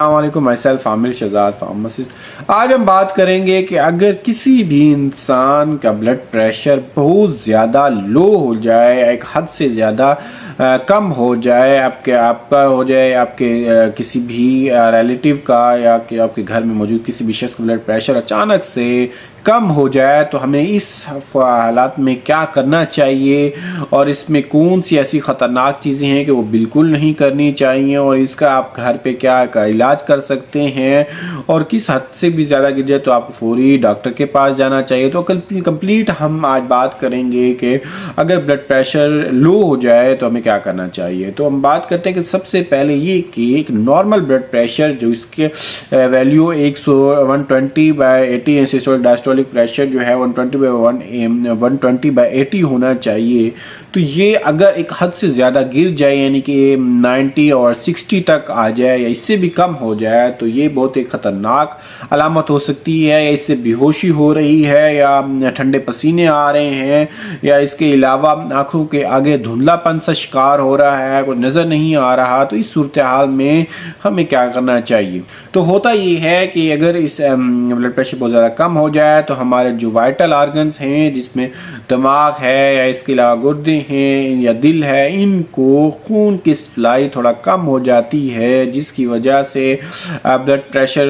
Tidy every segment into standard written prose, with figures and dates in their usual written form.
अस्सलामुअलैकुम, myself Aamir Shahzad pharmacist. आज हम बात करेंगे कि अगर किसी भी इंसान का ब्लड प्रेशर बहुत ज़्यादा लो हो जाए, एक हद से ज़्यादा कम हो जाए, आपका हो जाए, आपके किसी भी रिलेटिव का या कि आपके घर में मौजूद किसी भी शख्स का ब्लड प्रेशर अचानक से कम हो जाए, तो हमें इस हालात में क्या करना चाहिए और इसमें कौन सी ऐसी ख़तरनाक चीज़ें हैं कि वो बिल्कुल नहीं करनी चाहिए और इसका आप घर पे क्या का इलाज कर सकते हैं और किस हद से भी ज़्यादा गिर जाए तो आपको फौरी डॉक्टर के पास जाना चाहिए। तो कंप्लीट हम आज बात करेंगे कि अगर ब्लड प्रेशर लो हो जाए तो हमें क्या करना चाहिए। तो हम बात करते हैं कि सबसे पहले ये कि एक नॉर्मल ब्लड प्रेशर जो इसके वैल्यू 120/80 सिस्टोलिक डायस्टोलिक प्रेशर जो है 120/80 होना चाहिए। तो ये अगर एक हद से ज़्यादा गिर जाए यानी कि 90 और 60 तक आ जाए या इससे भी कम हो जाए तो ये बहुत एक ख़तरनाक अलामत हो सकती है, या इससे बेहोशी हो रही है या ठंडे पसीने आ रहे हैं या इसके अलावा आंखों के आगे धुंधलापन सा शिकार हो रहा है, कोई नज़र नहीं आ रहा। तो इस सूरत हाल में हमें क्या करना चाहिए। तो होता ये है कि अगर इस ब्लड प्रेशर बहुत ज़्यादा कम हो जाए तो हमारे जो वाइटल ऑर्गन्स हैं जिसमें दिमाग है या इसके अलावा गुर्दे हैं या दिल है, इनको खून की सप्लाई थोड़ा कम हो जाती है, जिसकी वजह से ब्लड प्रेशर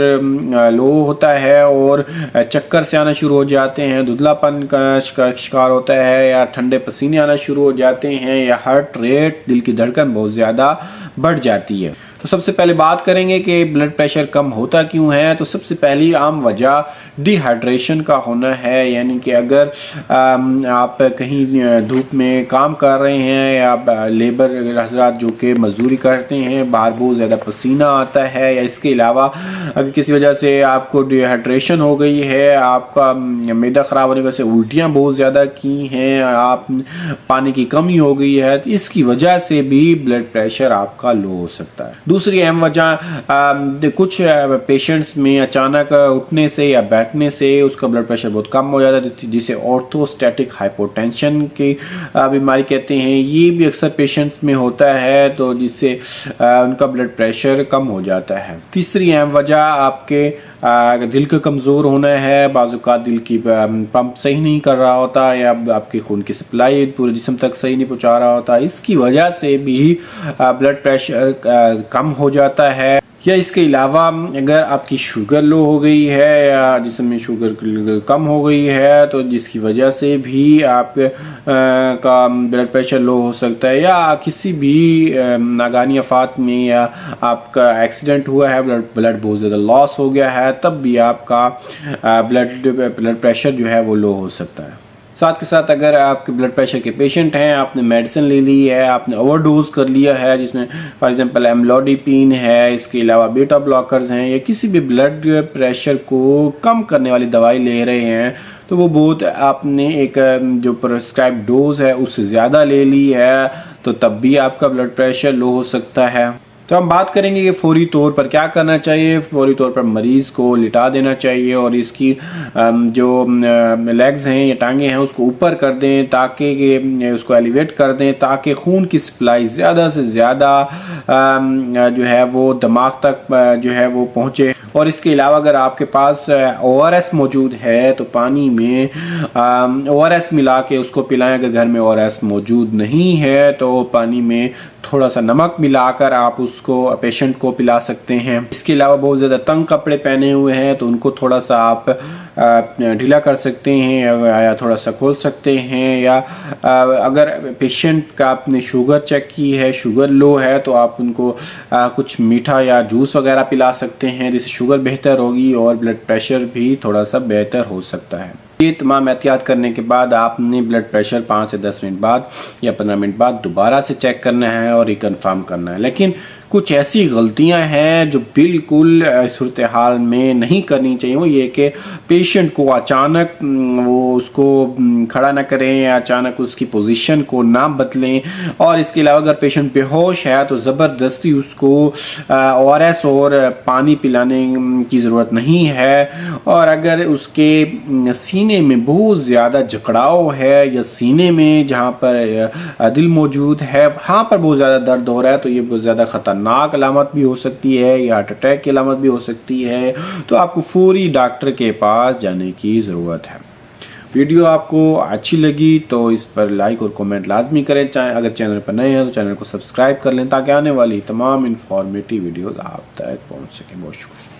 लो होता है और चक्कर से आना शुरू हो जाते हैं, धुंधलापन का शिकार होता है या ठंडे पसीने आना शुरू हो जाते हैं या हार्ट रेट, दिल की धड़कन बहुत ज़्यादा बढ़ जाती है। तो सबसे पहले बात करेंगे कि ब्लड प्रेशर कम होता क्यों है। तो सबसे पहली आम वजह डिहाइड्रेशन का होना है, यानी कि अगर आप कहीं धूप में काम कर रहे हैं या लेबर हजरात जो कि मजदूरी करते हैं, बाहर बहुत ज़्यादा पसीना आता है या इसके अलावा अगर किसी वजह से आपको डिहाइड्रेशन हो गई है, आपका मैदा ख़राब होने की वजह से उल्टियाँ बहुत ज़्यादा की हैं, आप पानी की कमी हो गई है, तो इसकी वजह से भी ब्लड प्रेशर आपका लो हो सकता है। दूसरी अहम वजह कुछ पेशेंट्स में अचानक उठने से या बैठने से उसका ब्लड प्रेशर बहुत कम हो जाता है, जिसे ऑर्थोस्टैटिक हाइपोटेंशन की बीमारी कहते हैं। ये भी अक्सर पेशेंट्स में होता है, तो जिससे उनका ब्लड प्रेशर कम हो जाता है। तीसरी अहम वजह आपके दिल का कमज़ोर होना है, बाज़ दिल की पंप सही नहीं कर रहा होता या आपके खून की सप्लाई पूरे जिस्म तक सही नहीं पहुंचा रहा होता, इसकी वजह से भी ब्लड प्रेशर कम हो जाता है। या इसके अलावा अगर आपकी शुगर लो हो गई है या जिसम में शुगर कम हो गई है तो जिसकी वजह से भी आप का ब्लड प्रेशर लो हो सकता है, या किसी भी नागानी आफात में या आपका एक्सीडेंट हुआ है, ब्लड बहुत ज़्यादा लॉस हो गया है, तब भी आपका ब्लड प्रेशर जो है वो लो हो सकता है। साथ के साथ अगर आपके ब्लड प्रेशर के पेशेंट हैं, आपने मेडिसिन ले ली है, आपने ओवरडोज कर लिया है, जिसमें फॉर एग्जांपल एम्लोडिपिन है, इसके अलावा बीटा ब्लॉकर्स हैं, या किसी भी ब्लड प्रेशर को कम करने वाली दवाई ले रहे हैं, तो वो बहुत आपने एक जो प्रिस्क्राइब डोज है उससे ज़्यादा ले ली है, तो तब भी आपका ब्लड प्रेशर लो हो सकता है। तो हम बात करेंगे कि फौरी तौर पर क्या करना चाहिए। फौरी तौर पर मरीज़ को लिटा देना चाहिए और इसकी जो लेग्स हैं या टांगे हैं उसको ऊपर कर दें, ताकि उसको एलिवेट कर दें, ताकि खून की सप्लाई ज़्यादा से ज़्यादा जो है वो दिमाग तक जो है वो पहुँचे। और इसके अलावा अगर आपके पास ORS मौजूद है तो पानी में ORS मिला के उसको पिलाएं। अगर घर में ORS मौजूद नहीं है तो पानी में थोड़ा सा नमक मिलाकर आप उसको पेशेंट को पिला सकते हैं। इसके अलावा बहुत ज़्यादा तंग कपड़े पहने हुए हैं तो उनको थोड़ा सा आप ढीला कर सकते हैं या थोड़ा सा खोल सकते हैं, या अगर पेशेंट का आपने शुगर चेक की है, शुगर लो है, तो आप उनको कुछ मीठा या जूस वगैरह पिला सकते हैं, जिससे शुगर बेहतर होगी और ब्लड प्रेशर भी थोड़ा सा बेहतर हो सकता है। ये तमाम एहतियात करने के बाद आपने ब्लड प्रेशर 5 से 10 मिनट बाद या 15 मिनट बाद दोबारा से चेक करना है और रिकन्फर्म करना है। लेकिन कुछ ऐसी गलतियां हैं जो बिल्कुल सूरत हाल में नहीं करनी चाहिए। वो ये कि पेशेंट को अचानक वो उसको खड़ा ना करें या अचानक उसकी पोजीशन को ना बदलें, और इसके अलावा अगर पेशेंट बेहोश है तो ज़बरदस्ती उसको ORS और पानी पिलाने की ज़रूरत नहीं है। और अगर उसके सीने में बहुत ज़्यादा जकड़ाव है या सीने में जहाँ पर दिल मौजूद है वहाँ पर बहुत ज़्यादा दर्द हो रहा है तो ये बहुत ज़्यादा खतरनाक ख़तरनाक अलामत भी हो सकती है या हार्ट अटैक की अलामत भी हो सकती है, तो आपको फौरी डॉक्टर के पास जाने की ज़रूरत है। वीडियो आपको अच्छी लगी तो इस पर लाइक और कमेंट लाजमी करें। चाहे अगर चैनल पर नए हैं तो चैनल को सब्सक्राइब कर लें ताकि आने वाली तमाम इंफॉर्मेटिव वीडियोस आप तक पहुंच सकें। बहुत शुक्रिया।